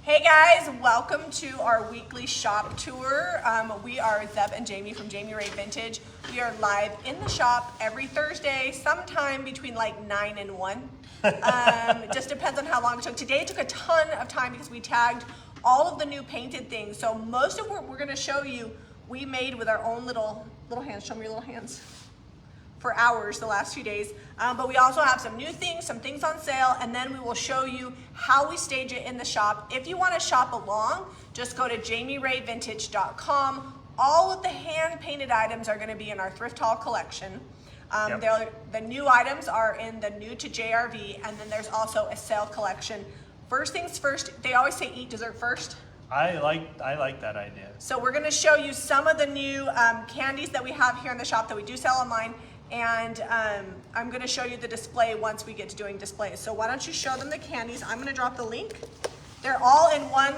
Hey guys, welcome to our weekly shop tour. We are Zeb and Jamie from Jami Ray Vintage. We are live in the shop every Thursday, sometime between like 9 and 1. It just depends on how long it took. Today it took a ton of time because we tagged all of the new painted things. So most of what we're gonna show you, we made with our own little hands. Show me your little hands. For hours the last few days, but we also have some new things, some things on sale, and then we will show you how we stage it in the shop. If you want to shop along, just go to jamirayvintage.com. All of the hand painted items are going to be in our thrift haul collection. The new items are in the new to JRV, and then there's also a sale collection. First things first, they always say eat dessert first. I like that idea. So we're going to show you some of the new candies that we have here in the shop that we do sell online. And I'm going to show you the display once we get to doing displays. So why don't you show them the candies? I'm going to drop the link. They're all in one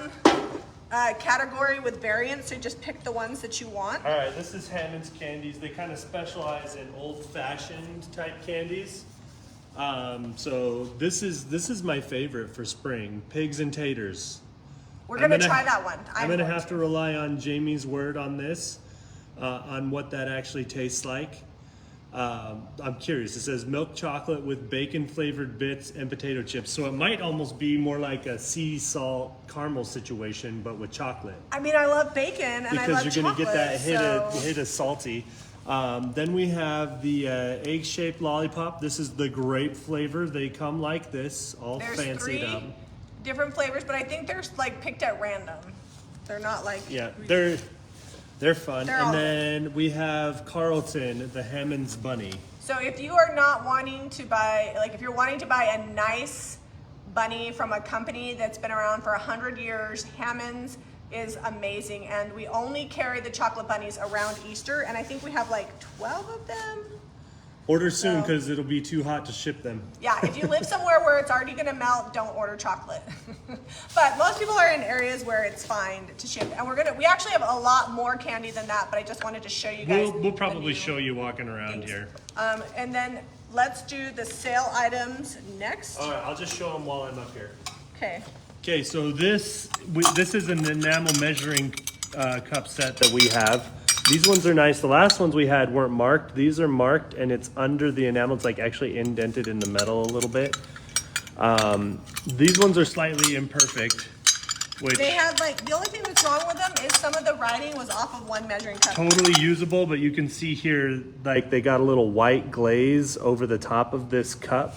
category with variants, so you just pick the ones that you want. All right, this is Hammond's Candies. They kind of specialize in old-fashioned type candies. So this is my favorite for spring, pigs and taters. We're going to try that one. I'm going to have to rely on Jamie's word on this, on what that actually tastes like. I'm curious. It says milk chocolate with bacon flavored bits and potato chips. So it might almost be more like a sea salt caramel situation, but with chocolate. I mean, I love bacon and I love chocolate. Because you're going to get that hit of salty. Then we have the egg shaped lollipop. This is the grape flavor. They come like this, all fancied up. There's 3 different flavors, but I think they're like picked at random. They're not like... Yeah, they're fun. Then we have Carlton, the Hammond's bunny. So if you are not wanting to buy, like if you're wanting to buy a nice bunny from a company that's been around for 100 years, Hammond's is amazing. And we only carry the chocolate bunnies around Easter. And I think we have like 12 of them. Order soon because it'll be too hot to ship them. Yeah, if you live somewhere where it's already gonna melt, don't order chocolate. But most people are in areas where it's fine to ship. And we actually have a lot more candy than that, but I just wanted to show you guys. We'll probably show you walking around here. And then let's do the sale items next. All right, I'll just show them while I'm up here. Okay. Okay, so this is an enamel measuring cup set that we have. These ones are nice. The last ones we had weren't marked. These are marked and it's under the enamel. It's like actually indented in the metal a little bit. These ones are slightly imperfect. Which they have like, the only thing that's wrong with them is some of the writing was off of one measuring cup. Totally usable, but you can see here, like they got a little white glaze over the top of this cup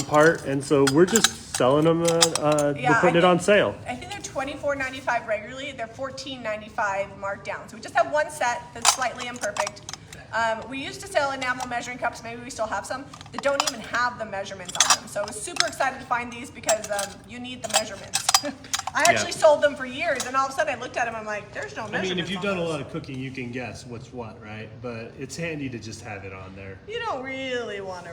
part. And so we're just selling them, we're putting it on sale. I think they're $24.95 regularly. They're $14.95 marked down. So we just have one set that's slightly imperfect. We used to sell enamel measuring cups. Maybe we still have some that don't even have the measurements on them. So I was super excited to find these because you need the measurements. I actually sold them for years, and all of a sudden I looked at them. I'm like, there's no measurements. I mean, if you've done a lot of cooking, you can guess what's what, right? But it's handy to just have it on there. You don't really want to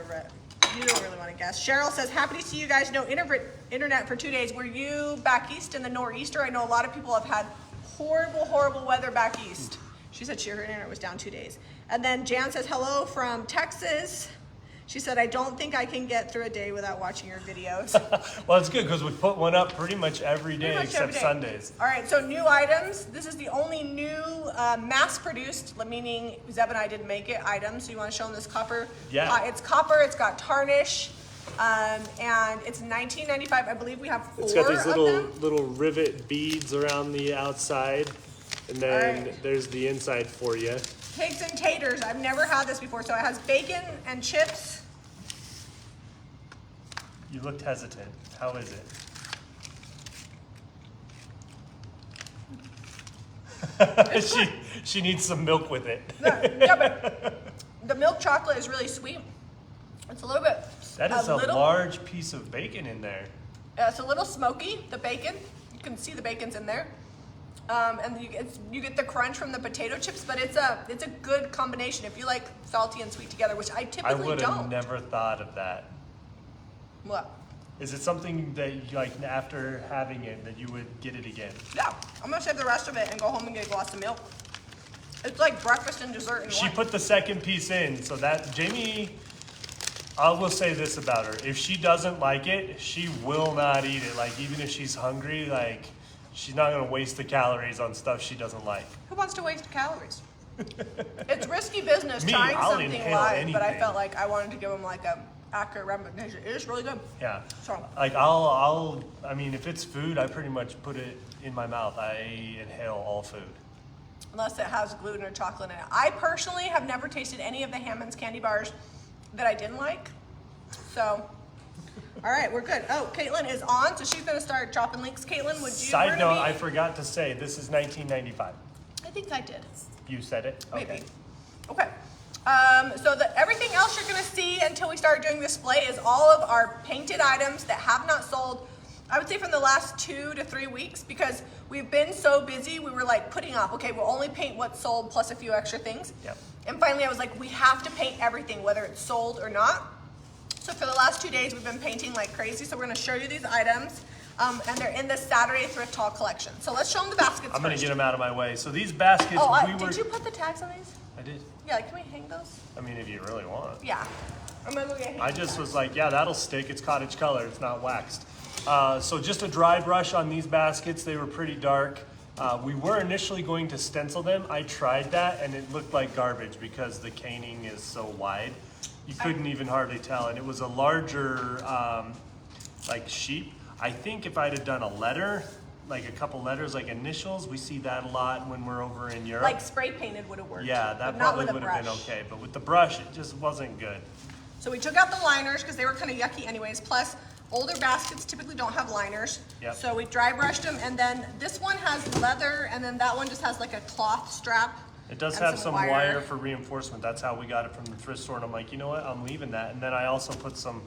guess. Cheryl says, happy to see you guys. No internet for 2 days. Were you back east in the nor'easter? I know a lot of people have had horrible weather back east. She said her internet was down 2 days. And then Jan says, hello from Texas. She said, I don't think I can get through a day without watching your videos. Well, it's good because we put one up pretty much every day except Sundays. All right, so new items. This is the only new mass-produced, meaning Zeb and I didn't make it, item. So you want to show them this copper? Yeah. It's copper, it's got tarnish, and it's $19.95. I believe we have 4 It's got these of them. little rivet beads around the outside, and then there's the inside for you. Pigs and taters. I've never had this before. So it has bacon and chips. You looked hesitant. How is it? she needs some milk with it. Yeah, but the milk chocolate is really sweet. It's a little bit. That is a large piece of bacon in there. It's a little smoky, the bacon. You can see the bacon's in there. And you get the crunch from the potato chips, but it's a good combination if you like salty and sweet together, which I typically don't. I would have never thought of that. What? Is it something that you, like after having it that you would get it again? Yeah, I'm gonna save the rest of it and go home and get a glass of milk. It's like breakfast and dessert in one. She put the second piece in, so that Jamie I will say this about her. If she doesn't like it, she will not eat it. Like, even if she's hungry, like, she's not gonna waste the calories on stuff she doesn't like. Who wants to waste calories? It's risky business Me, trying I'll something inhale live, but I anything. felt like I wanted to give them like a accurate representation. It is really good. Yeah. So, Like, I mean, if it's food, I pretty much put it in my mouth. I inhale all food. unless it has gluten or chocolate in it. I personally have never tasted any of the Hammond's candy bars that I didn't like. So, all right, we're good. Oh, Caitlin is on, so she's gonna start dropping links. Caitlin, would you? Side note, I forgot to say, this is 1995. I think I did. You said it? Okay. Maybe. Okay. So everything else you're gonna see until we start doing display is all of our painted items that have not sold, I would say from the last 2 to 3 weeks, because we've been so busy, we were like putting off, okay, we'll only paint what's sold plus a few extra things. Yep. And finally I was like, we have to paint everything, whether it's sold or not. So for the last 2 days, we've been painting like crazy. So we're gonna show you these items, and they're in the Saturday Thrift Haul collection. So let's show them the baskets I'm gonna first. get them out of my way. So these baskets, Did you put the tags on these? I did. Yeah, can we hang those? I mean, if you really want. Yeah. I'm gonna go get hang I just was like, yeah, that'll stick. It's cottage color. It's not waxed. So just a dry brush on these baskets. They were pretty dark. We were initially going to stencil them. I tried that and it looked like garbage because the caning is so wide. You couldn't even hardly tell. And it was a larger like sheep. I think if I'd have done a letter, like a couple letters, like initials, we see that a lot when we're over in Europe. Like spray painted would have worked. Yeah, that probably would have been okay. But with the brush, it just wasn't good. So we took out the liners because they were kind of yucky anyways. Plus, older baskets typically don't have liners. Yep. So we dry brushed them, and then this one has leather, and then that one just has like a cloth strap. It does and have some wire for reinforcement. That's how we got it from the thrift store. And I'm like, you know what? I'm leaving that. And then I also put some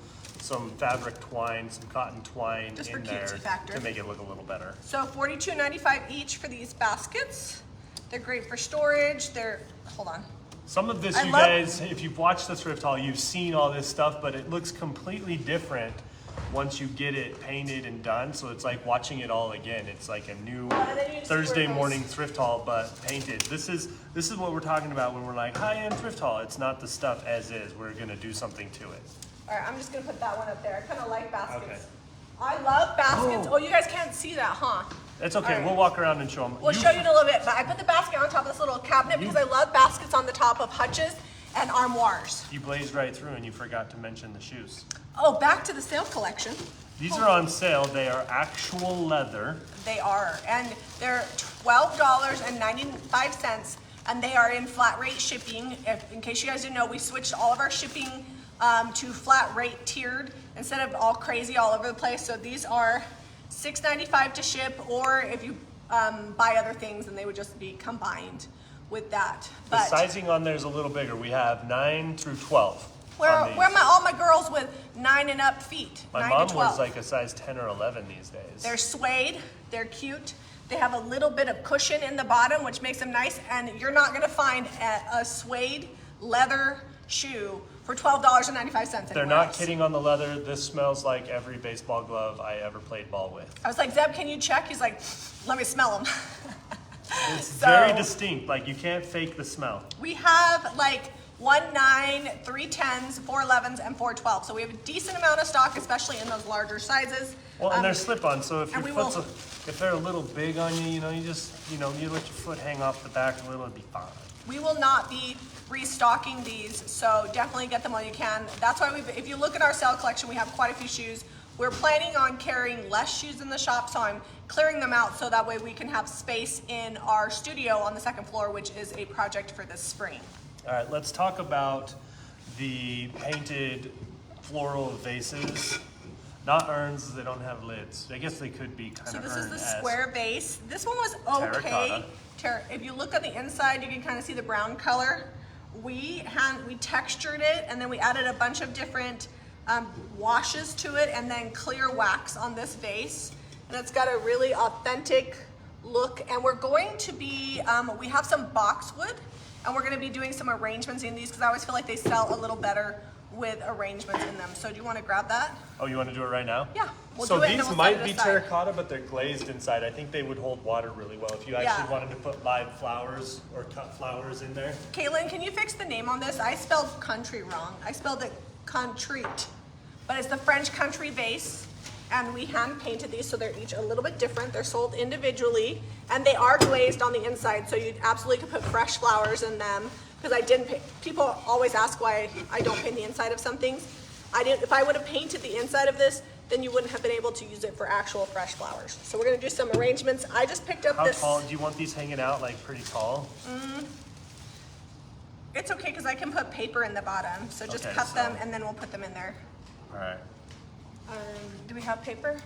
fabric twine, some cotton twine Just for in there cutesy factor. to make it look a little better. So $42.95 each for these baskets. They're great for storage. Hold on. Some of this, you guys, if you've watched the thrift haul, you've seen all this stuff, but it looks completely different once you get it painted and done. So it's like watching it all again. It's like a new Thursday morning thrift haul, but painted. This is what we're talking about when we're like high-end thrift haul. It's not the stuff as is. We're gonna do something to it. All right, I'm just gonna put that one up there. I kind of like baskets. Okay. I love baskets. Oh, you guys can't see that, huh? That's okay. Right. We'll walk around and show them. We'll show you in a little bit, but I put the basket on top of this little cabinet because I love baskets on the top of hutches and armoires. You blazed right through and you forgot to mention the shoes. Oh, back to the sale collection. These are on sale. They are actual leather. They are, and they're $12.95, and they are in flat rate shipping. In case you guys didn't know, we switched all of our shipping to flat rate tiered instead of all crazy all over the place. So these are $6.95 to ship, or if you buy other things, then they would just be combined with that. The sizing on there is a little bigger. We have 9 through 12. Where are all my girls with 9 and up feet? My 9 mom to 12. was like a size 10 or 11 these days. They're suede, they're cute. They have a little bit of cushion in the bottom, which makes them nice, and you're not gonna find a suede leather shoe for $12.95. They're not kidding on the leather. This smells like every baseball glove I ever played ball with. I was like, Zeb, can you check? He's like, let me smell them. It's very distinct. Like, you can't fake the smell. We have like 1 9, 3 10s, 4 11s, and 4 12s. So we have a decent amount of stock, especially in those larger sizes. Well, and they're slip-on, so if and your foot's if they're a little big on you, you know, you let your foot hang off the back a little, it'll be fine. We will not be restocking these, so definitely get them while you can. That's why if you look at our sale collection, we have quite a few shoes. We're planning on carrying less shoes in the shop, so I'm clearing them out so that way we can have space in our studio on the second floor, which is a project for this spring. All right, let's talk about the painted floral vases. Not urns, they don't have lids. I guess they could be kind of urn-esque. So this is the square base. This one was okay. If you look on the inside, you can kind of see the brown color. We textured it, and then we added a bunch of different washes to it, and then clear wax on this vase. And it's got a really authentic look. And we're going to be, we have some boxwood, and we're going to be doing some arrangements in these because I always feel like they sell a little better with arrangements in them. So do you want to grab that? Oh, you want to do it right now? Yeah. So these might be terracotta, but they're glazed inside. I think they would hold water really well if you actually wanted to put live flowers or cut flowers in there. Caitlin, can you fix the name on this? I spelled country wrong. I spelled it Contrite, but it's the French country vase, and we hand painted these, so they're each a little bit different. They're sold individually, and they are glazed on the inside, so you absolutely could put fresh flowers in them. Because I didn't paint, people always ask why I don't paint the inside of some things. I didn't. If I would have painted the inside of this, then you wouldn't have been able to use it for actual fresh flowers. So we're gonna do some arrangements. I just picked up this. How tall, do you want these hanging out like pretty tall? It's okay, because I can put paper in the bottom. So just Okay, cut so- them and then we'll put them in there. All right. Do we have paper?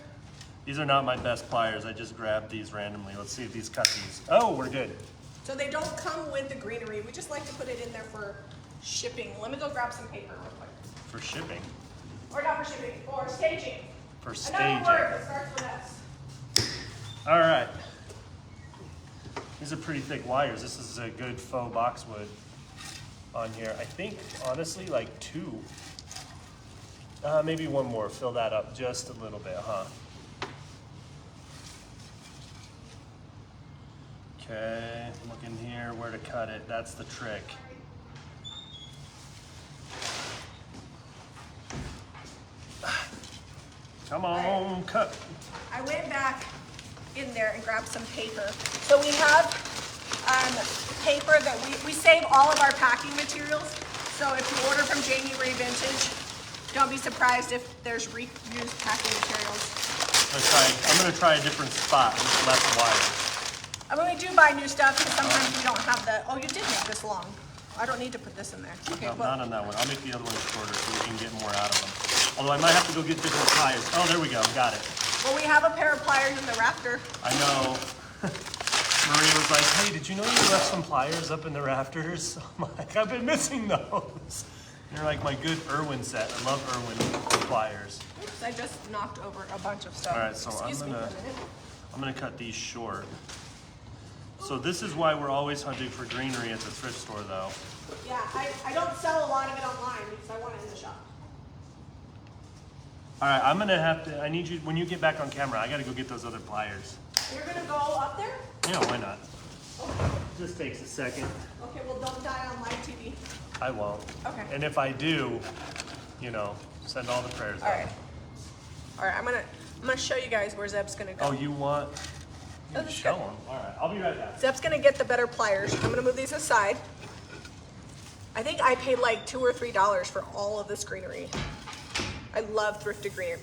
These are not my best pliers. I just grabbed these randomly. Let's see if these cut these. Oh, we're good. So they don't come with the greenery. We just like to put it in there for shipping. Let me go grab some paper real quick. For shipping. Or not for shipping, for staging. For Another staging. word that starts with S. All right. These are pretty thick wires. This is a good faux boxwood on here. I think, honestly, like 2. Maybe one more. Fill that up just a little bit, huh? Okay, look in here where to cut it. That's the trick. Come on, cut. I went back in there and grabbed some paper. So we have paper that we save all of our packing materials. So if you order from Jami Ray Vintage, don't be surprised if there's reused packing materials. I'm gonna try a different spot with less wires. I mean, we do buy new stuff because sometimes we don't have the, oh, you did make this long. I don't need to put this in there. Okay, No, well, not on that one. I'll make the other one shorter so we can get more out of them. Although I might have to go get different pliers. Oh, there we go. Got it. well, we have a pair of pliers in the rafter. I know. Maria was like, hey, did you know you left some pliers up in the rafters? I'm like, I've been missing those. They're like my good Irwin set. I love Irwin pliers. Oops, I just knocked over a bunch of stuff. All right, so Excuse me for a minute. I'm gonna cut these short. So this is why we're always hunting for greenery at the thrift store, though. Yeah, I don't sell a lot of it online because I want it in the shop. All right, I'm gonna have to. I need you when you get back on camera. I gotta go get those other pliers. You're gonna go up there? Yeah, why not? Just takes a second. Okay, well, don't die on live TV. I won't. Okay. And if I do, you know, send all the prayers All out. right. All right, I'm gonna show you guys where Zeb's gonna go. Oh, you want? Oh, You that's show good. them. All right, I'll be right back. Zeb's gonna get the better pliers. I'm gonna move these aside. I think I paid like $2 or $3 for all of this greenery. I love thrifted greenery.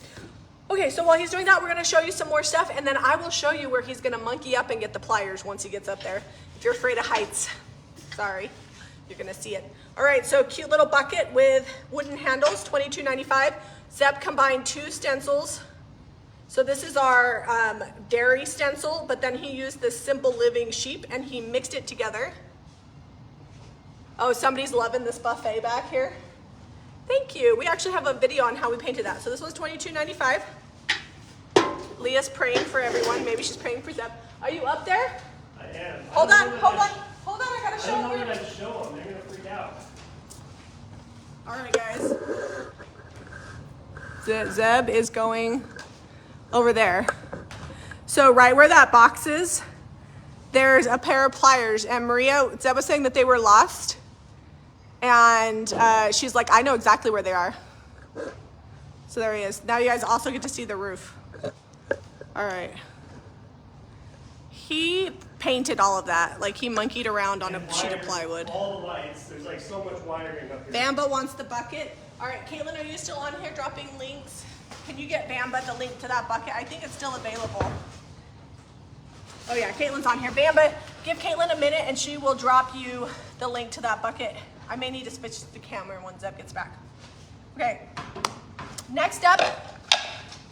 Okay, so while he's doing that, we're gonna show you some more stuff, and then I will show you where he's gonna monkey up and get the pliers once he gets up there. If you're afraid of heights, sorry, you're gonna see it. All right, so cute little bucket with wooden handles, $22.95. Zeb combined 2 stencils. So this is our dairy stencil, but then he used this Simple Living sheep and he mixed it together. Oh, somebody's loving this buffet back here. Thank you. We actually have a video on how we painted that. So this was $22.95. Leah's praying for everyone. Maybe she's praying for Zeb. Are you up there? I am. Hold on, hold on, hold on. I gotta I show don't know you. that I show them. They're gonna freak out. All right, guys. Zeb is going over there. So right where that box is, there's a pair of pliers, and Zeb was saying that they were lost, and she's like, I know exactly where they are. So there he is. Now you guys also get to see the roof. All right. He painted all of that. Like, he monkeyed around on a sheet of plywood. All the lights. There's like so much wiring up here. Bamba wants the bucket. All right, Caitlin, are you still on here dropping links? Can you get Bamba the link to that bucket? I think it's still available. Oh yeah, Caitlin's on here. Bamba, give Caitlin a minute and she will drop you the link to that bucket. I may need to switch the camera when Zeb gets back. Okay, next up,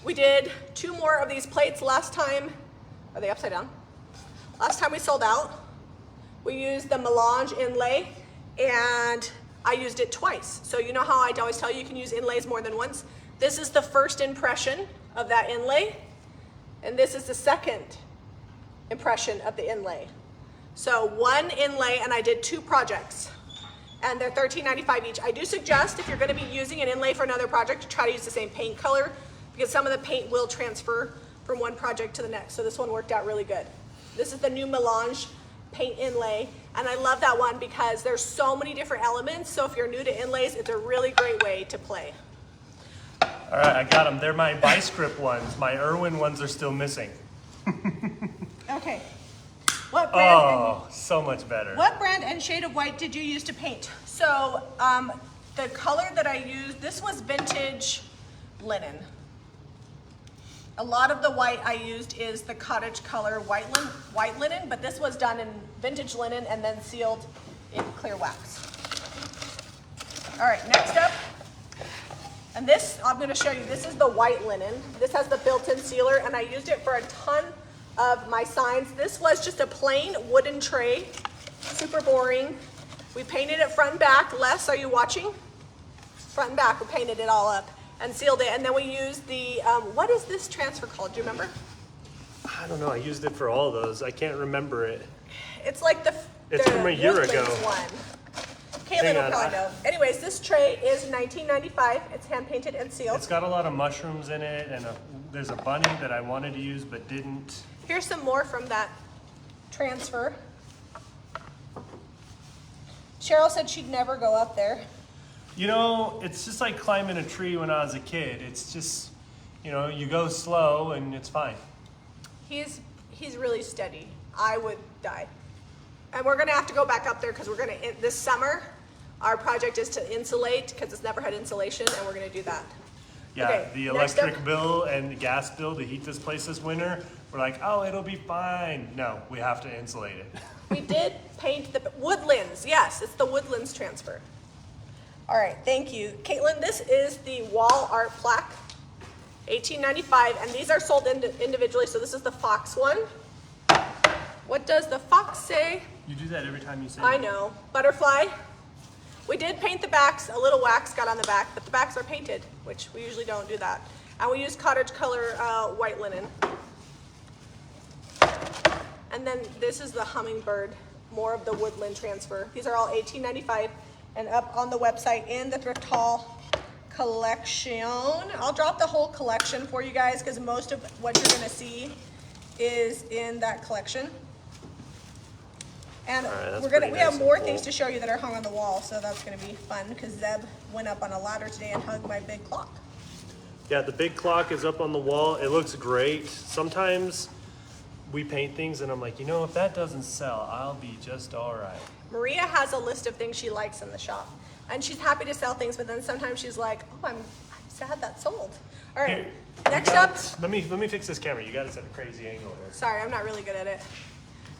we did 2 more of these plates last time. Are they upside down? Last time we sold out, we used the melange inlay, and I used it twice. So you know how I always tell you you can use inlays more than once? This is the first impression of that inlay, and this is the second impression of the inlay. So 1 inlay, and I did 2 projects, and they're $13.95 each. I do suggest if you're gonna be using an inlay for another project to try to use the same paint color, because some of the paint will transfer from one project to the next. So this one worked out really good. This is the new melange paint inlay. And I love that one because there's so many different elements. So if you're new to inlays, it's a really great way to play. All right, I got them. They're my Bi-Script ones. My Irwin ones are still missing. Okay. What brand? So much better. What brand and shade of white did you use to paint? So the color that I used, this was vintage linen. A lot of the white I used is the cottage color white linen, but this was done in vintage linen and then sealed in clear wax. All right, next up, and this I'm going to show you, this is the white linen. This has the built-in sealer, and I used it for a ton of my signs. This was just a plain wooden tray, super boring. We painted it front and back. Les, are you watching? Front and back, we painted it all up and sealed it. And then we used the, what is this transfer called? Do you remember? I don't know. I used it for all those. I can't remember it. It's like It's from a year Woodlands ago. one. Caitlin will probably know. Anyways, this tray is $19.95. It's hand painted and sealed. It's got a lot of mushrooms in it, and there's a bunny that I wanted to use but didn't. Here's some more from that transfer. Cheryl said she'd never go up there. You know, it's just like climbing a tree when I was a kid. It's just, you know, you go slow and it's fine. He's really steady. I would die. And we're gonna have to go back up there because we're gonna, this summer, our project is to insulate because it's never had insulation, and we're gonna do that. Yeah, Okay, the next electric up- bill and the gas bill to heat this place this winter, we're like, oh, it'll be fine. No, we have to insulate it. We did paint the Woodlands. Yes, it's the Woodlands transfer. All right, thank you. Caitlin, this is the wall art plaque, $18.95, and these are sold individually, so this is the fox one. What does the fox say? You do that every time you say I it. know. Butterfly. We did paint the backs. A little wax got on the back, but the backs are painted, which we usually don't do that. And we use cottage color white linen. And then this is the hummingbird, more of the woodland transfer. These are all $18.95 and up on the website in the Thrift Haul collection. I'll drop the whole collection for you guys because most of what you're gonna see is in that collection. And right, we have more things to show you that are hung on the wall, so that's gonna be fun because Zeb went up on a ladder today and hugged my big clock. Yeah, the big clock is up on the wall. It looks great. Sometimes we paint things and I'm like, you know, if that doesn't sell, I'll be just all right. Maria has a list of things she likes in the shop, and she's happy to sell things, but then sometimes she's like, oh, I'm sad that sold. All right, Here, next up. Let me fix this camera. You got it at a crazy angle here. Sorry, I'm not really good at it.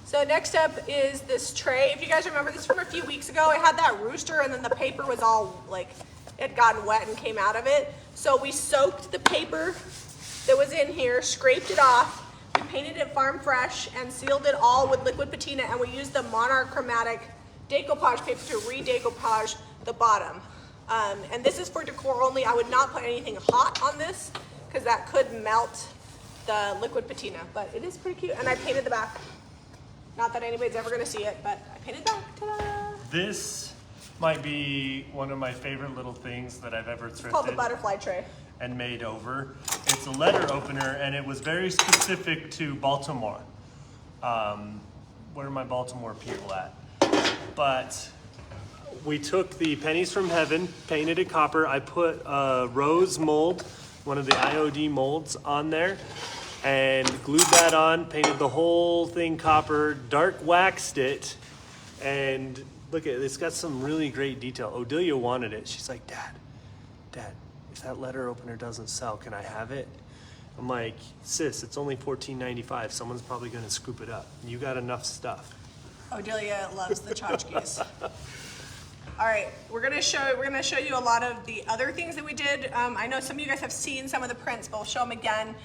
So next up is this tray. If you guys remember this from a few weeks ago, I had that rooster and then the paper was all like, it had gotten wet and came out of it. So we soaked the paper that was in here, scraped it off, we painted it farm fresh and sealed it all with liquid patina, and we used the monochromatic decoupage paper to re-decoupage the bottom. And this is for decor only. I would not put anything hot on this because that could melt the liquid patina, but it is pretty cute. And I painted the back. Not that anybody's ever gonna see it, but I painted back. Ta-da! This might be one of my favorite little things that I've ever It's called the thrifted butterfly tray. and made over. It's a letter opener, and it was very specific to Baltimore. Where are my Baltimore people at? But we took the pennies from heaven, painted it copper. I put a rose mold, one of the IOD molds, on there, and glued that on, painted the whole thing copper, dark waxed it, and look at it, it's got some really great detail. Odelia wanted it. She's like, Dad, if that letter opener doesn't sell, can I have it? I'm like, sis, it's only $14.95. Someone's probably gonna scoop it up. You got enough stuff. Odelia loves the tchotchkes. All right, we're gonna show you a lot of the other things that we did. I know some of you guys have seen some of the prints, but we'll show them again.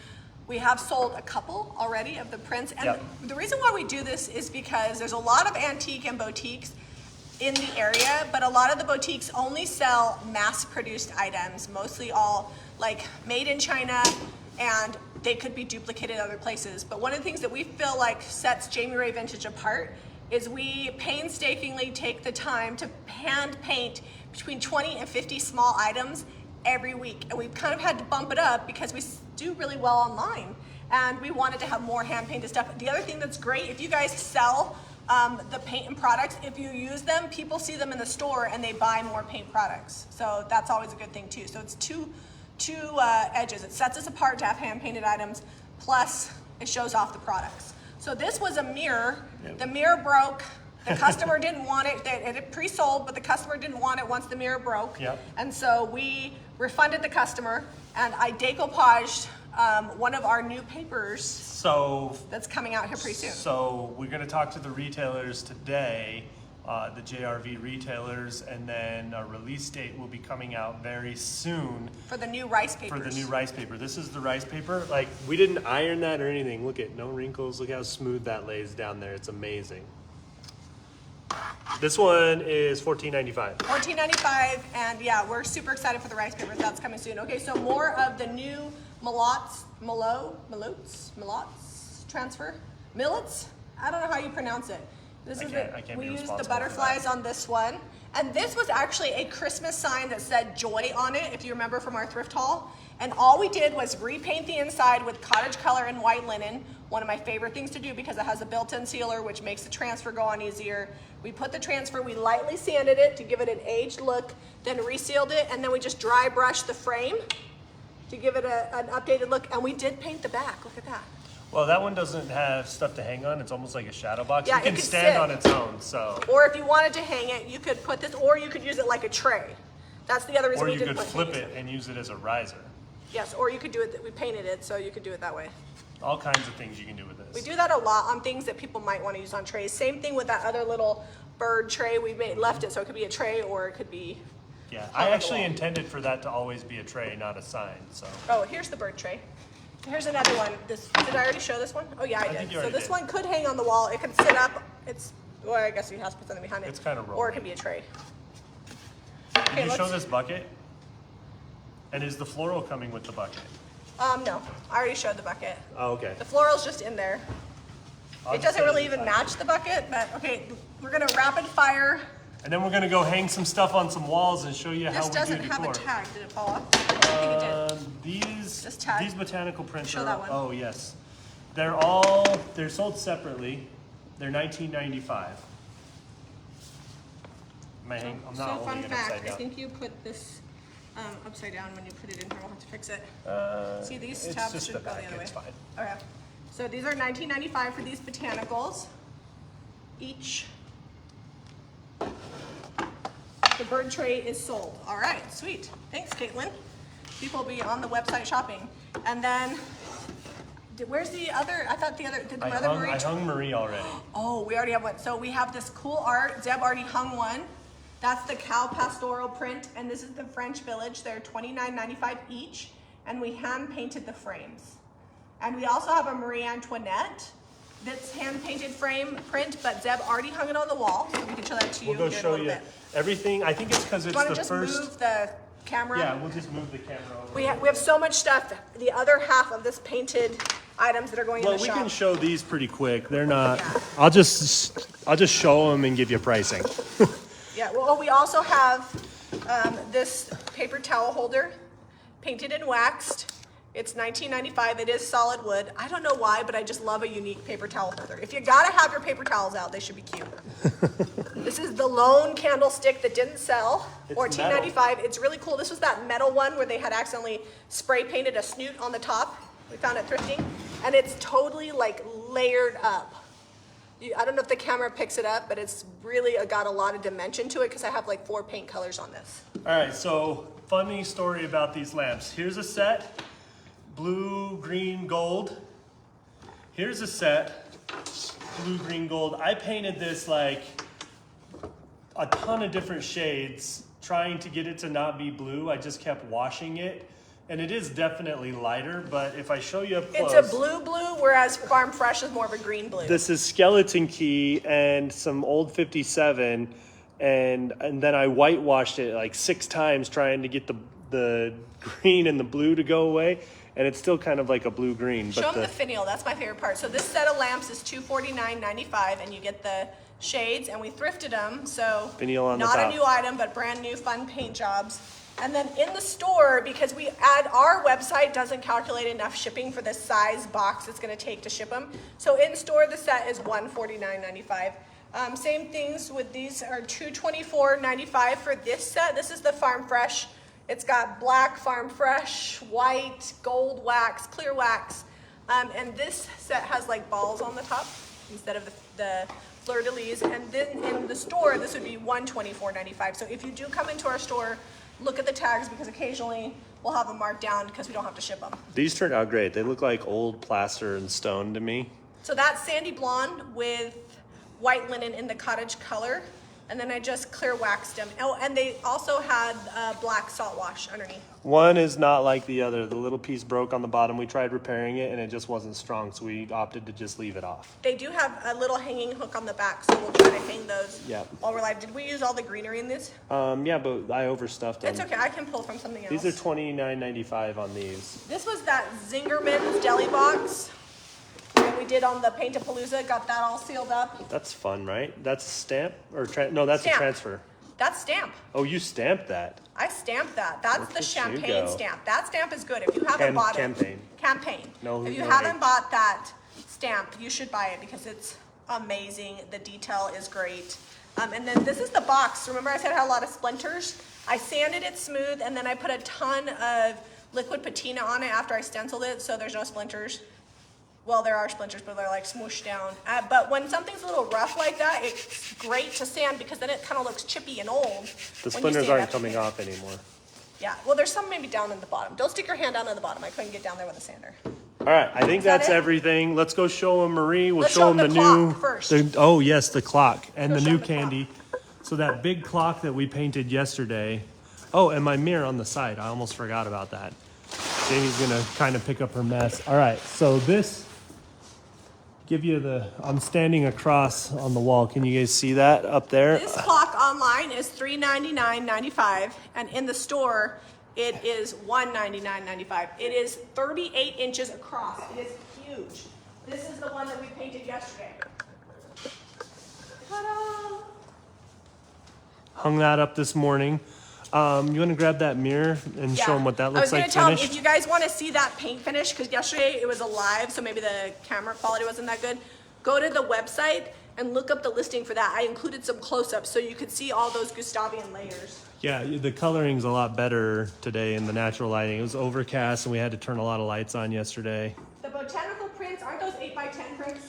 We have sold a couple already of the prints, and Yep. the reason why we do this is because there's a lot of antique and boutiques in the area, but a lot of the boutiques only sell mass-produced items, mostly all like made in China, and they could be duplicated other places. But one of the things that we feel like sets Jami Ray Vintage apart is we painstakingly take the time to hand paint between 20 and 50 small items every week. And we've kind of had to bump it up because we do really well online. And we wanted to have more hand painted stuff. The other thing that's great, if you guys sell the paint and products. If you use them, people see them in the store and they buy more paint products. So that's always a good thing too. So it's two edges. It sets us apart to have hand painted items, plus it shows off the products. So this was a mirror. Yep. The mirror broke. The customer didn't want it. It had pre-sold, but the customer didn't want it once the mirror broke. Yep. And so we refunded the customer, and I decoupaged one of our new papers. So that's coming out here pretty soon. So we're going to talk to the retailers today, the JRV retailers, and then a release date will be coming out very soon. For the new rice papers. For the new rice paper. This is the rice paper. Like, we didn't iron that or anything. Look at, no wrinkles. Look how smooth that lays down there. It's amazing. This one is $14.95. $14.95, and yeah, we're super excited for the rice papers. That's coming soon. Okay, so more of the new millets transfer. Millets? I don't know how you pronounce it. This is we used the butterflies on this one. And this was actually a Christmas sign that said joy on it, if you remember from our thrift haul. And all we did was repaint the inside with cottage color and white linen. One of my favorite things to do because it has a built-in sealer, which makes the transfer go on easier. We put the transfer, we lightly sanded it to give it an aged look, then resealed it, and then we just dry brushed the frame to give it an updated look. And we did paint the back, look at that. Well, that one doesn't have stuff to hang on. It's almost like a shadow box. Yeah, it can stand on its own, so. Or if you wanted to hang it, you could put this, or you could use it like a tray. That's the other reason we didn't put Or you could flip it and use it as a riser. Yes, or you could do it, we painted it, so you could do it that way. All kinds of things you can do with this. We do that a lot on things that people might want to use on trays. Same thing with that other little bird tray. We left it so it could be a tray or it could be. Yeah, I actually intended for that to always be a tray, not a sign, so. Oh, here's the bird tray. Here's another one. Did I already show this one? Oh yeah, I did. So this one could hang on the wall. It could sit up. Well, I guess you have to put something behind it. It's kind of rolling. Or it could be a tray. Can you show this bucket? And is the floral coming with the bucket? No, I already showed the bucket. Oh, okay. The floral's just in there. It doesn't really even match the bucket, but okay, we're gonna rapid fire. And then we're gonna go hang some stuff on some walls and show you how we do decor. This doesn't have a tag. Did it fall off? I think it did. These botanical prints Show that one. oh yes. They're sold separately. They're $19.95. I'm not so holding fun it fact, upside down. I think you put this upside down when you put it in here. We'll have to fix it. See, these it's tabs just should the go back, the other way. it's fine. Okay. So these are $19.95 for these botanicals. Each. The bird tray is sold. All right, sweet. Thanks, Caitlin. People will be on the website shopping. And then, where's the other? I thought the other, did the other Marie? I hung Marie already. Oh, we already have one. So we have this cool art. Zeb already hung one. That's the cow pastoral print, and this is the French Village. They're $29.95 each, and we hand painted the frames. And we also have a Marie Antoinette that's hand painted frame print, but Zeb already hung it on the wall, so we can show that to you. We'll go show you everything. I think it's because it's the first. Do you want to just move the camera? Yeah, we'll just move the camera over. We have so much stuff. The other half of this painted items that are going in the shop. Well, we can show these pretty quick. They're not. Yeah. I'll just show them and give you pricing. Yeah. Well, we also have this paper towel holder, painted and waxed. It's $19.95. It is solid wood. I don't know why, but I just love a unique paper towel holder. If you gotta have your paper towels out, they should be cute. This is the lone candlestick that didn't sell. $14.95. It's really cool. This was that metal one where they had accidentally spray painted a snoot on the top. We found it thrifting, and it's totally like layered up. I don't know if the camera picks it up, but it's really got a lot of dimension to it because I have like 4 paint colors on this. All right, so funny story about these lamps. Here's a set, blue, green, gold. Here's a set, blue, green, gold. I painted this like a ton of different shades, trying to get it to not be blue. I just kept washing it. And it is definitely lighter, but if I show you up close. It's a blue, whereas Farm Fresh is more of a green blue. This is Skeleton Key and some old 57, and then I whitewashed it like 6 times trying to get the green and the blue to go away, and it's still kind of like a blue-green. Show them the finial, that's my favorite part. So this set of lamps is $249.95, and you get the shades, and we thrifted them, so finial on not the top. A new item, but brand new fun paint jobs. And then in the store, because our website doesn't calculate enough shipping for the size box it's gonna take to ship them. So in store, the set is $149.95. Same things with these are $224.95 for this set. This is the Farm Fresh. It's got black Farm Fresh, white, gold wax, clear wax. And this set has like balls on the top instead of the fleur-de-lis. And then in the store, this would be $124.95. So if you do come into our store, look at the tags because occasionally we'll have them marked down because we don't have to ship them. These turned out great. They look like old plaster and stone to me. So that's sandy blonde with white linen in the cottage color. And then I just clear waxed them. Oh, and they also had black salt wash underneath. One is not like the other. The little piece broke on the bottom. We tried repairing it and it just wasn't strong, so we opted to just leave it off. They do have a little hanging hook on the back, so we'll try to hang those while we're live. Did we use all the greenery in this? Yeah, but I overstuffed them. It's okay, I can pull from something else. These are $29.95 on these. This was that Zingerman's deli box. And we did on the Paint-A-Palooza, got that all sealed up. That's fun, right? That's a stamp? Or no, that's Stamp. a transfer. That's stamp. Oh, you stamped that. I stamped that. That's Look the at you champagne go. stamp. That stamp is good. If you haven't bought Campaign. it. Campaign. No, if you no haven't hate. bought that stamp, you should buy it because it's amazing. The detail is great. And then this is the box. Remember I said it had a lot of splinters? I sanded it smooth and then I put a ton of liquid patina on it after I stenciled it so there's no splinters. Well, there are splinters, but they're like smooshed down. But when something's a little rough like that, it's great to sand because then it kind of looks chippy and old. The splinters aren't coming off anymore. Yeah, well, there's some maybe down in the bottom. Don't stick your hand down in the bottom. I couldn't get down there with a sander. All right, I think that's it? everything. Let's go show them Marie. We'll Let's show show them them the the new. clock first. Oh yes, the clock and Let's the go new show 'em the candy. So that big clock that we painted yesterday. Oh, and my mirror on the side. I almost forgot about that. Jamie's gonna kind of pick up her mess. All right, so this. Give you I'm standing across on the wall. Can you guys see that up there? This clock online is $399.95, and in the store, it is $199.95. It is 38 inches across. It is huge. This is the one that we painted yesterday. Ta-da! Hung that up this morning. You want to grab that mirror and show them what that looks like I was going to finished? tell them, if you guys want to see that paint finish, because yesterday it was a live, so maybe the camera quality wasn't that good, go to the website and look up the listing for that. I included some close-ups so you could see all those Gustavian layers. Yeah, the coloring's a lot better today in the natural lighting. It was overcast and we had to turn a lot of lights on yesterday. The botanical prints, aren't those 8x10 prints?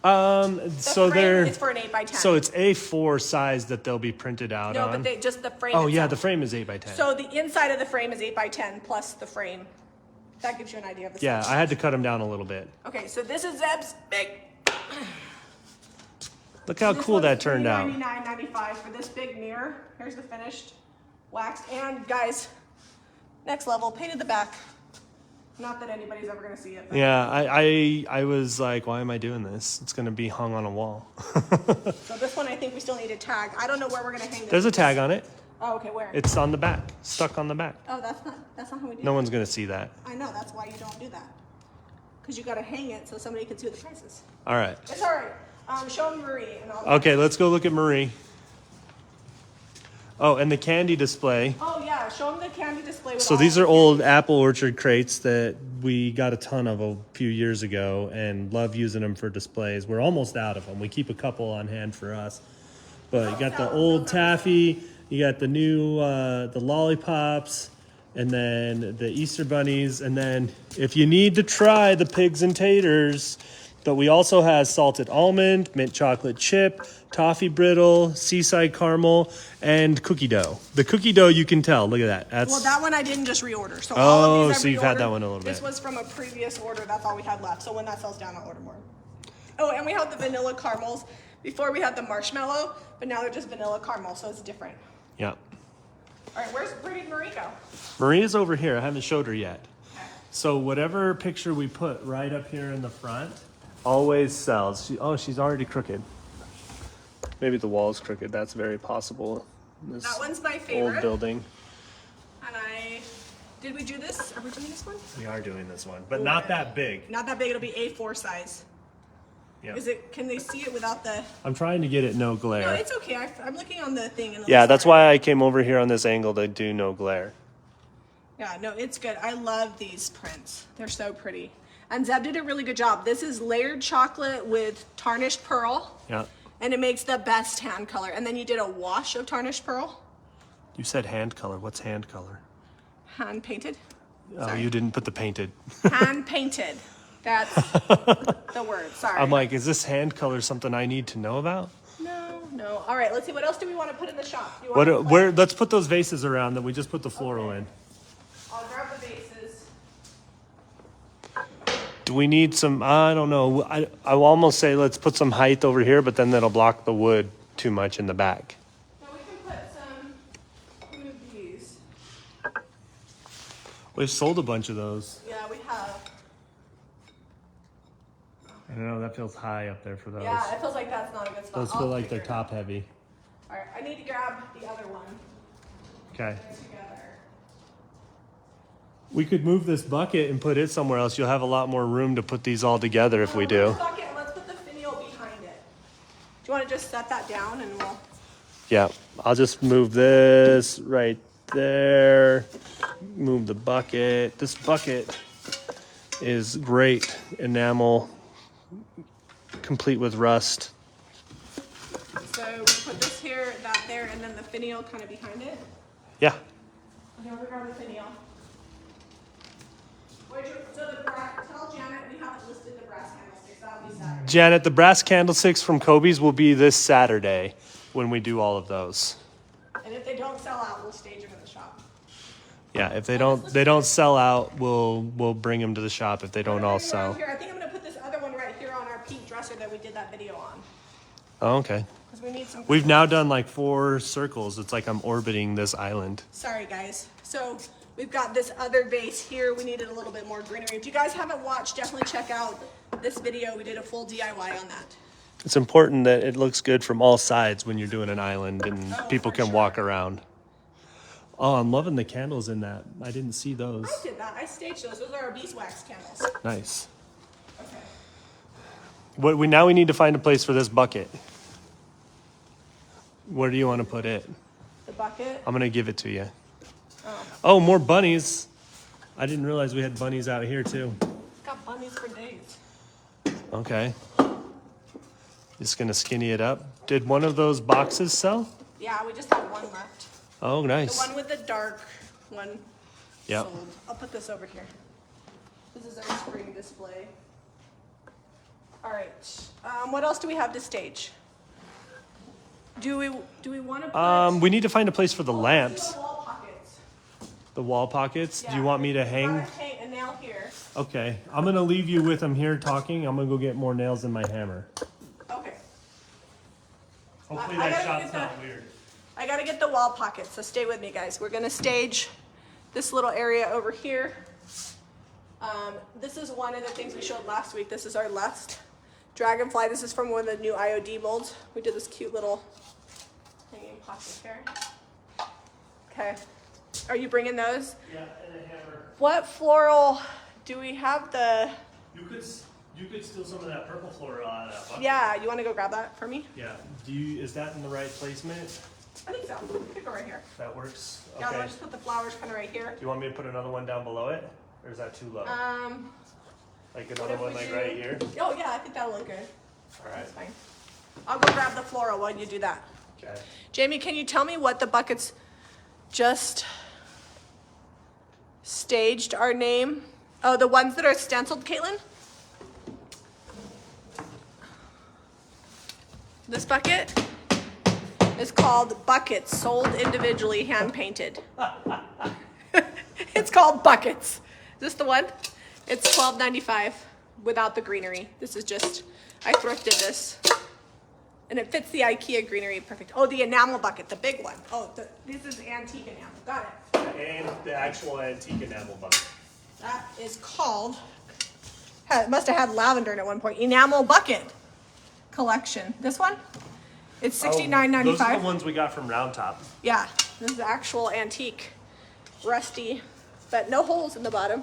So frame is for an 8x10. So it's A4 size that they'll be printed out No, on. but just the frame Oh yeah, itself. the frame is 8x10. So the inside of the frame is 8x10 plus the frame. That gives you an idea of the Yeah, size. I had to cut them down a little bit. Okay, so this is Zeb's big. Look how cool that turned out. $99.95 for this big mirror. Here's the finished waxed. And guys, next level, painted the back. Not that anybody's ever gonna see it. But Yeah, I was like, why am I doing this? It's gonna be hung on a wall. So this one I think we still need a tag. I don't know where we're gonna hang this. There's a tag on it. Oh, okay, where? It's on the back, stuck on the back. Oh, that's not how we do No it. one's gonna see that. I know, that's why you don't do that. Because you gotta hang it so somebody can see the prices. All right. It's all right. Show them Marie and I'll. Okay, let's go look at Marie. Oh, and the candy display. Oh yeah, show them the candy display. With So all these the are candy. old apple orchard crates that we got a ton of a few years ago and love using them for displays. We're almost out of them. We keep a couple on hand for us. But you got the old taffy, you got the new the lollipops, and then the Easter bunnies, and then if you need to try the pigs and taters, but we also have salted almond, mint chocolate chip, toffee brittle, seaside caramel, and cookie dough. The cookie dough you can tell. Look at that. That's Well, that one I didn't just reorder. So all of these I so you've had reordered. that one a little This bit. was from a previous order. That's all we had left. So when that sells down, I'll order more. Oh, and we have the vanilla caramels. Before we had the marshmallow, but now they're just vanilla caramel, so it's different. Yeah. All right, where did Marie go? Maria's over here. I haven't showed her yet. Okay. So whatever picture we put right up here in the front always sells. She's already crooked. Maybe the wall is crooked. That's very possible. This That one's my favorite. old building. And did we do this? Are we doing this one? We are doing this one, but not that big. Not that big. It'll be A4 size. Yeah. Can they see it without the? I'm trying to get it no glare. No, it's okay. I'm looking on the thing. And Yeah, that's why I came over here on this angle to do no glare. Yeah, no, it's good. I love these prints. They're so pretty. And Zeb did a really good job. This is layered chocolate with tarnished pearl. Yeah. and it makes the best hand color. And then you did a wash of tarnished pearl. You said hand color. What's hand color? Hand painted. Oh, Sorry. you didn't put the painted. Hand painted. That's the word. Sorry. I'm like, is this hand color something I need to know about? No. All right, let's see. What else do we want to put in the shop? You What? want to Where? Let's put those vases around that we just put the floral in. I'll grab the vases. Do we need some? I don't know. I will almost say let's put some height over here, but then that'll block the wood too much in the back. No, we can put some of these. We've sold a bunch of those. Yeah, we have. I don't know. That feels high up there for those. Yeah, it feels like that's not a good spot. Those feel like they're top heavy. All right, I need to grab the other one. Okay. They're together. We could move this bucket and put it somewhere else. You'll have a lot more room to put these all together if we do. Let's put the finial behind it. Do you want to just set that down and we'll... Yeah, I'll just move this right there. Move the bucket. This bucket is great enamel, complete with rust. So we put this here, that there, and then the finial kind of behind it. Yeah. Okay, we'll grab the finial. Tell Janet we haven't listed the brass candlesticks. That'll be Saturday. Janet, the brass candlesticks from Kobe's will be this Saturday when we do all of those. And if they don't sell out, we'll stage them in the shop. Yeah, if they don't sell out, we'll bring them to the shop if they don't all sell. Here, I think I'm gonna put this other one right here on our pink dresser that we did that video on. Oh, okay. Because we need some. We've now done like 4 circles. It's like I'm orbiting this island. Sorry, guys. So we've got this other vase here. We needed a little bit more greenery. If you guys haven't watched, definitely check out this video. We did a full DIY on that. It's important that it looks good from all sides when you're doing an island and people can walk around. Oh, I'm loving the candles in that. I didn't see those. I did that. I staged those. Those are our beeswax candles. Nice. Okay. Now we need to find a place for this bucket. Where do you want to put it? The bucket. I'm gonna give it to you. Oh, more bunnies. I didn't realize we had bunnies out here too. Got bunnies for days. Okay. Just gonna skinny it up. Did one of those boxes sell? Yeah, we just have one left. Oh, The nice. one with the dark one. Yep. Sold. I'll put this over here. This is our spring display. All right. What else do we have to stage? Do we want to put? We need to find a place for the lamps. The wall pockets. The wall pockets. Yeah, Do you want me to I hang? wanna hang a nail here. Okay. I'm gonna leave you with them here talking. I'm gonna go get more nails in my hammer. Okay. Hopefully I that gotta shot's get not weird. I gotta get the wall pockets, so stay with me, guys. We're gonna stage this little area over here. This is one of the things we showed last week. This is our lust dragonfly. This is from one of the new IOD molds. We did this cute little hanging pocket here. Okay. Are you bringing those? Yeah, and a hammer. What floral do we have? You could steal some of that purple floral out of that bucket. Yeah, you want to go grab that for me? Yeah. Is that in the right placement? I think so. We could go right here. That works. Yeah, Okay. I'll just put the flowers kind of right here. Do you want me to put another one down below it, or is that too low? Like what another if one we like do- right here. Oh yeah, I think that'll look good. All right. That's fine. I'll go grab the floral while you do that. Okay. Jamie, can you tell me what the buckets just staged our name? Oh, the ones that are stenciled, Caitlin? This bucket is called Buckets, sold individually, hand painted. It's called Buckets. Is this the one? It's $12.95 without the greenery. This is just, I thrifted this. And it fits the IKEA greenery perfect. Oh, the enamel bucket, the big one. Oh, this is antique enamel. Got it. And the actual antique enamel bucket. That is called, it must have had lavender in it at one point, enamel bucket collection. This one? It's $69.95. Those are the ones we got from Round Top. Yeah, this is actual antique, rusty, but no holes in the bottom.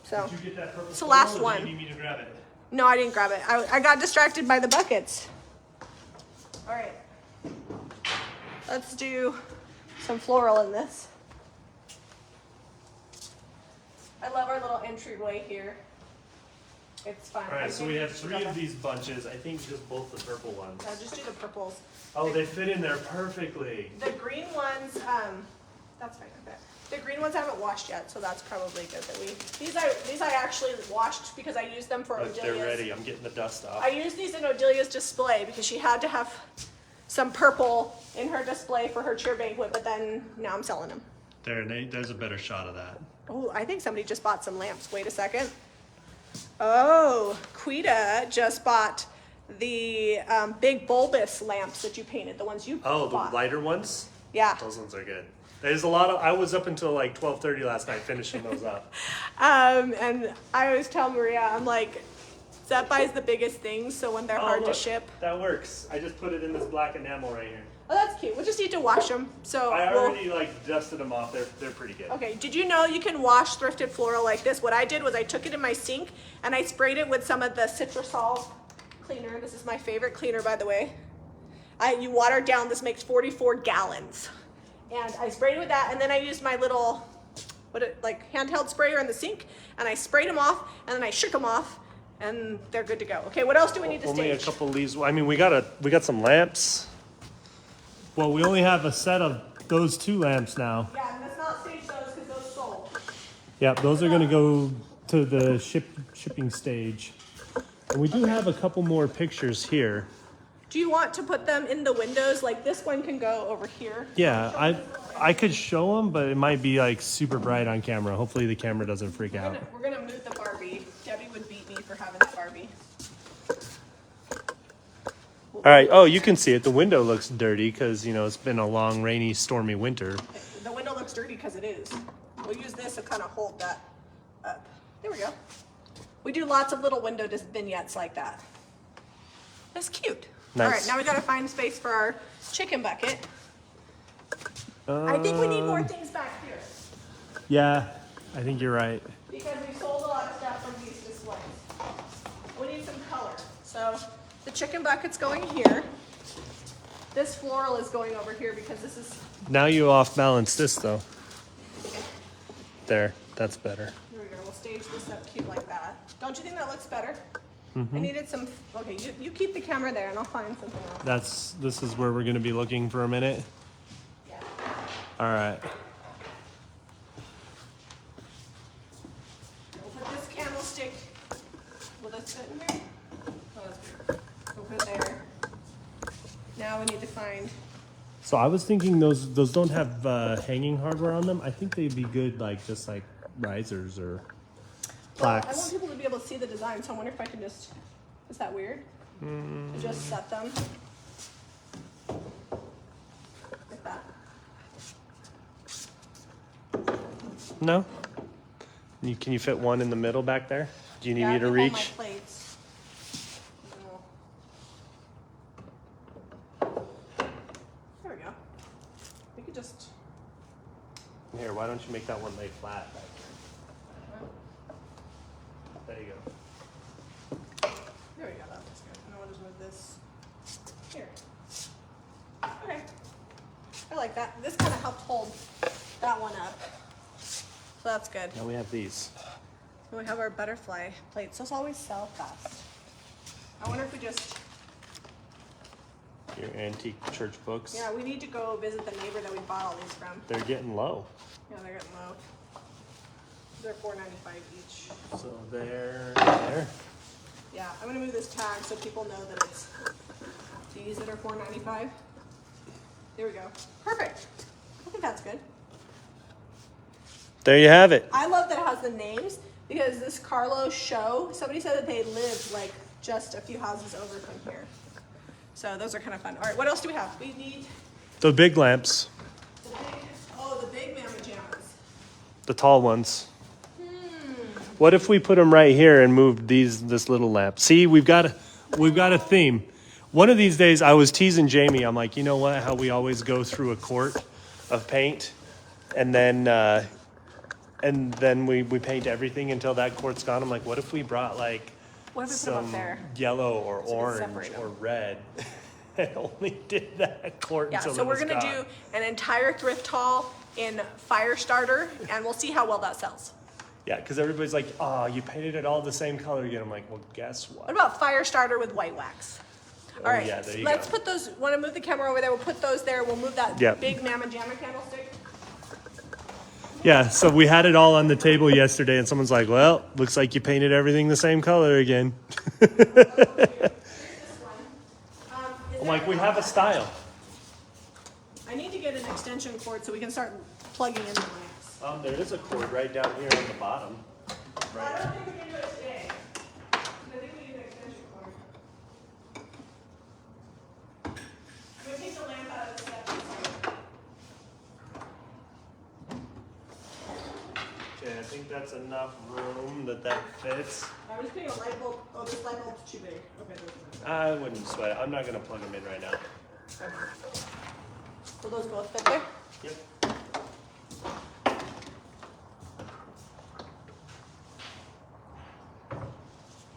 So, Did you get that purple it's the last floral, or do one. you need me to grab it? No, I didn't grab it. I got distracted by the buckets. All right, let's do some floral in this. I love our little entryway here. It's fine. All right, so we have 3 of these bunches. I think just both the purple ones. I'll just do the purples. Oh, they fit in there perfectly. The green ones, that's fine. Okay. The green ones I haven't washed yet, so that's probably good that we. These I actually washed because I used them for Look, Odelia's. they're ready. I'm getting the dust off. I used these in Odelia's display because she had to have some purple in her display for her cheer banquet, but then now I'm selling them. There's a better shot of that. Oh, I think somebody just bought some lamps. Wait a second. Oh, Quita just bought the big bulbous lamps that you painted, the ones you bought. Oh, the lighter ones? Yeah. Those ones are good. There's a lot of, I was up until like 12:30 last night finishing those up. And I always tell Maria, I'm like, Zep buys the biggest things, so when they're hard look, to ship. That works. I just put it in this black enamel right here. Oh, that's cute. We'll just need to wash them. So I already like dusted them off. They're pretty good. Okay, did you know you can wash thrifted floral like this? What I did was I took it in my sink and I sprayed it with some of the Citrusol cleaner. This is my favorite cleaner, by the way. You water it down. This makes 44 gallons. And I sprayed it with that, and then I used my little, handheld sprayer in the sink, and I sprayed them off, and then I shook them off, and they're good to go. Okay, what else do we need to Only stage? a couple leaves. I mean, we got some lamps. Well, we only have a set of those 2 lamps now. Yeah, and let's not stage those because those sold. Yep, those are going to go to the shipping stage. And we do have a couple more pictures here. Do you want to put them in the windows? Like this one can go over here. Yeah, I could show them, but it might be like super bright on camera. Hopefully the camera doesn't freak out. We're gonna move the Barbie. Debbie would beat me for having the Barbie. All right. Oh, you can see it. The window looks dirty because, it's been a long, rainy, stormy winter. The window looks dirty because it is. We'll use this to kind of hold that up. There we go. We do lots of little window vignettes like that. That's cute. Nice. All right, now we gotta find space for our chicken bucket. I think we need more things back here Yeah, I think you're right. because we sold a lot of stuff from these displays. We need some color. So the chicken bucket's going here. This floral is going over here because this is. Now you off balance this though. There, that's better. Here we go. We'll stage this up cute like that. Don't you think that looks better? I needed some. Okay, you keep the camera there, and I'll find something else. This is where we're gonna be looking for a minute. Yeah. All right. We'll put this candlestick. Will this fit in here? Oh, that's good. We'll put it there. Now we need to find. So I was thinking those don't have hanging hardware on them. I think they'd be good just like risers or Well, I plaques. want people to be able to see the design, so I wonder if I can just. Is that weird? To just set them like that. No? Can you fit one in the middle back there? Do you need Yeah, me I to can hold reach? my plates. There we go. We could just. Here, why don't you make that one lay flat back there? There you go. There we go, that looks good. And I'll just move this here. Okay. I like that. This kind of helped hold that one up. So that's good. Now we have these. And we have our butterfly plates. Those always sell fast. I wonder if we just, Your antique church books. yeah, we need to go visit the neighbor that we bought all these from. They're getting low. Yeah, they're getting low. They're $4.95 each. So there. Yeah, I'm gonna move this tag so people know that it's these that are $4.95. There we go. Perfect. I think that's good. There you have it. I love that it has the names because this Carlos show, somebody said that they lived like just a few houses over from here. So those are kind of fun. All right, what else do we have? We need The big lamps, the big mamma jammas. the tall ones. What if we put them right here and moved this little lamp? See, we've got a theme. One of these days, I was teasing Jamie. I'm like, you know what? How we always go through a quart of paint, and then we paint everything until that quart's gone. I'm like, what if we brought like What if we put them up some there? yellow or we can orange separate 'em. or red, and only did that quart Yeah, until so it we're was gonna gone. do an entire thrift haul in fire starter, and we'll see how well that sells. Yeah, because everybody's like, oh, you painted it all the same color again. I'm like, well, guess What what? about fire starter with white wax? All right, yeah, there you let's go. put those, want to move the camera over there, we'll put those there, we'll move that Yep. big Mamma Jamma candlestick. Yeah, so we had it all on the table yesterday, and someone's like, well, looks like you painted everything the same color again. Here's this one. I'm like, we have a style. I need to get an extension cord so we can start plugging in the lamps. There is a cord right down here on the bottom. I don't think we can do it today. I think we need an extension cord. I'm gonna take the lamp out of the step. Okay, I think that's enough room that fits. I was putting a light bulb. Oh, this light bulb's too big. Okay, there's no. I wouldn't sweat it. I'm not gonna plug them in right now. Will those both fit there? Yep.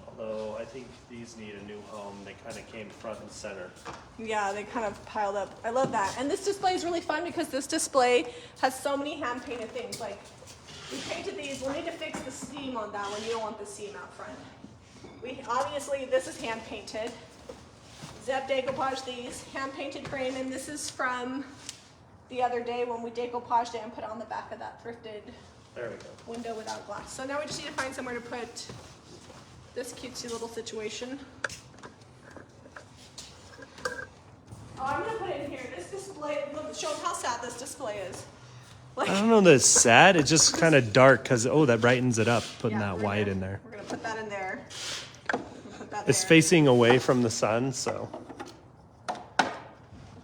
Although I think these need a new home. They kind of came front and center. Yeah, they kind of piled up. I love that. And this display is really fun because this display has so many hand painted things. Like, we painted these. We'll need to fix the seam on that one. You don't want the seam out front. Obviously, this is hand painted. Zeb decoupaged these, hand painted frame, and this is from the other day when we decoupaged it and put it on the back of that thrifted There we go. window without glass. So now we just need to find somewhere to put this cutesy little situation. Oh, I'm gonna put it in here. This display, look, show them how sad this display is. Like, I don't know that it's sad. It's just kind of dark because, oh, that brightens it up, putting yeah, that we're white gonna- in there. We're gonna put that in there. We'll put that It's there. facing away from the sun, so. There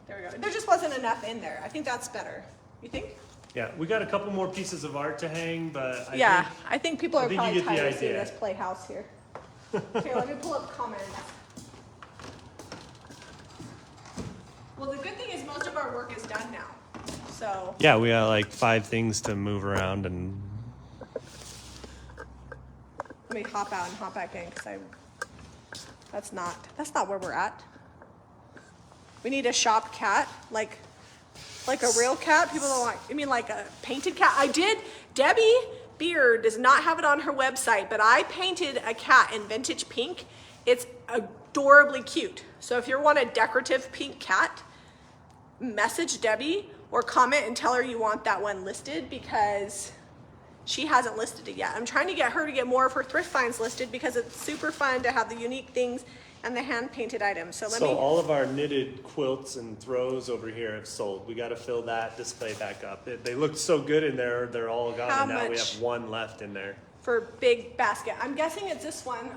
we go. There just wasn't enough in there. I think that's better. You think? Yeah, we got a couple more pieces of art to hang, but I think people are think you probably get the tired of seeing idea. this playhouse here. Okay, let me pull up comments. Well, the good thing is most of our work is done now. So, yeah, we got like 5 things to move around, and let me hop out and hop back in because that's not where we're at. We need a shop cat, like a real cat. People don't like, I mean like a painted cat. Debbie Beard does not have it on her website, but I painted a cat in vintage pink. It's adorably cute. So if you want a decorative pink cat, message Debbie or comment and tell her you want that one listed because she hasn't listed it yet. I'm trying to get her to get more of her thrift finds listed because it's super fun to have the unique things and the hand painted items. So all of our knitted quilts and throws over here have sold. We got to fill that display back up. They looked so good in there, they're all gone, How and now we much? have one left in there. for big basket, I'm guessing it's this one.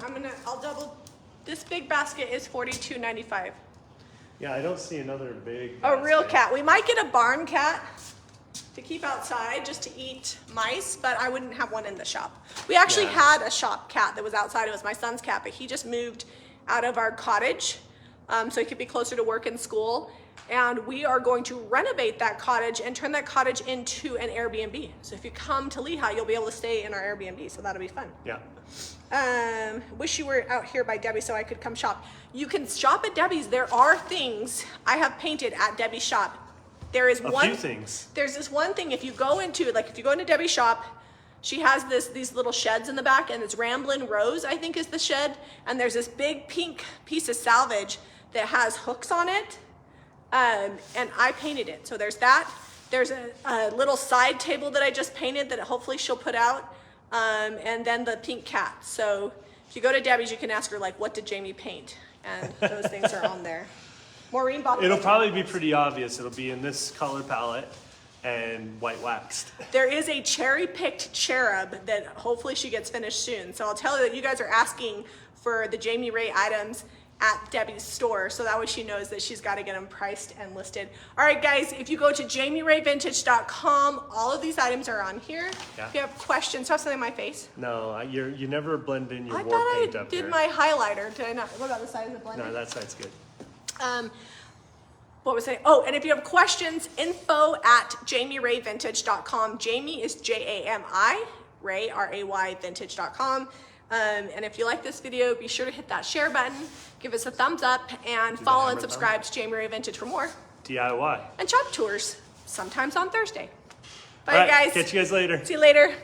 I'll double. This big basket is $42.95. Yeah, I don't see another big. A real basket. cat. We might get a barn cat to keep outside just to eat mice, but I wouldn't have one in the shop. We actually Yeah. had a shop cat that was outside. It was my son's cat, but he just moved out of our cottage so he could be closer to work and school. And we are going to renovate that cottage and turn that cottage into an Airbnb. So if you come to Lehigh, you'll be able to stay in our Airbnb. So that'll be fun. Yeah. Wish you were out here by Debbie so I could come shop. You can shop at Debbie's. There are things I have painted at Debbie's shop. There is A one few things. There's this one thing if you go into Debbie's shop, she has these little sheds in the back, and it's Ramblin' Rose, I think is the shed, and there's this big pink piece of salvage that has hooks on it, and I painted it. So there's that. There's a little side table that I just painted that hopefully she'll put out, and then the pink cat. So if you go to Debbie's, you can ask her like, what did Jami paint? And those things are on there. Maureen bought. It'll probably be pretty obvious. It'll be in this color palette and white waxed. There is a cherry-picked cherub that hopefully she gets finished soon. So I'll tell her that you guys are asking for the Jami Ray items at Debbie's store, so that way she knows that she's got to get them priced and listed. All right, guys, if you go to jamirayvintage.com, all of these items are on here. Yeah. If you have questions, do I have something in my face? No, you never blend in your I war thought paint I up did here. my highlighter. Did I not? What about the side of the blender? No, that side's good. What was I? Oh, and if you have questions, info@jamirayvintage.com. Jami is Jami, Ray, R-A-Y, vintage.com. And if you like this video, be sure to hit that share button, give us a thumbs up, and follow and hammer subscribe to Jami Ray Vintage for more. DIY. And shop tours, sometimes on Thursday. Bye, All right, guys. catch you guys later. See you later.